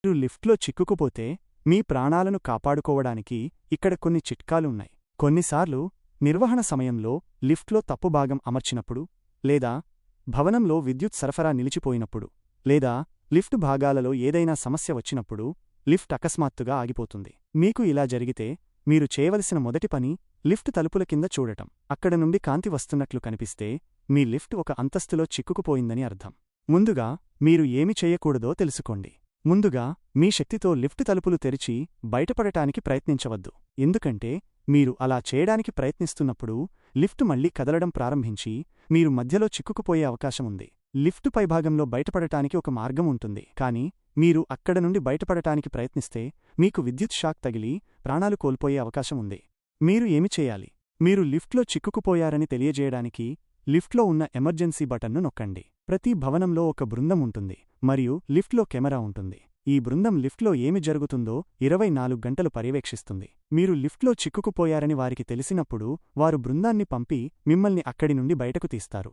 మీరు లిఫ్ట్లో చిక్కుకుపోతే మీ ప్రాణాలను కాపాడుకోవడానికి ఇక్కడ కొన్ని చిట్కాలున్నాయి. కొన్నిసార్లు నిర్వహణ సమయంలో లిఫ్ట్లో తప్పు భాగం అమర్చినప్పుడు, లేదా భవనంలో విద్యుత్ సరఫరా నిలిచిపోయినప్పుడు, లేదా లిఫ్ట్ భాగాలలో ఏదైనా సమస్య వచ్చినప్పుడు లిఫ్ట్ అకస్మాత్తుగా ఆగిపోతుంది. మీకు ఇలా జరిగితే మీరు చేయవలసిన మొదటి పని లిఫ్ట్ తలుపుల కింద చూడటం. అక్కడ నుండి కాంతి వస్తున్నట్లు కనిపిస్తే మీ లిఫ్ట్ ఒక అంతస్తులో చిక్కుకుపోయిందని అర్థం. ముందుగా మీరు ఏమి చేయకూడదో తెలుసుకోండి. ముందుగా మీ శక్తితో లిఫ్ట్ తలుపులు తెరిచి బయటపడటానికి ప్రయత్నించవద్దు. ఎందుకంటే మీరు అలా చేయడానికి ప్రయత్నిస్తున్నప్పుడు లిఫ్ట్ మళ్లీ కదలడం ప్రారంభించి మీరు మధ్యలో చిక్కుకుపోయే అవకాశముంది. లిఫ్ట్ పైభాగంలో బయటపడటానికి ఒక మార్గం ఉంటుంది, కానీ మీరు అక్కడ నుండి బయటపడటానికి ప్రయత్నిస్తే మీకు విద్యుత్ షాక్ తగిలి ప్రాణాలు కోల్పోయే అవకాశముంది. మీరు ఏమి చేయాలి? మీరు లిఫ్ట్లో చిక్కుకుపోయారని తెలియజేయడానికి లిఫ్ట్లో ఉన్న ఎమర్జెన్సీ బటన్ను నొక్కండి. ప్రతి భవనంలో ఒక బృందం ఉంటుంది మరియు లిఫ్ట్లో కెమెరా ఉంటుంది. ఈ బృందం లిఫ్ట్లో ఏమి జరుగుతుందో 24 గంటలు పర్యవేక్షిస్తుంది. మీరు లిఫ్ట్లో చిక్కుకుపోయారని వారికి తెలిసినప్పుడు వారు బృందాన్ని పంపి మిమ్మల్ని అక్కడి నుండి బయటకు తీస్తారు.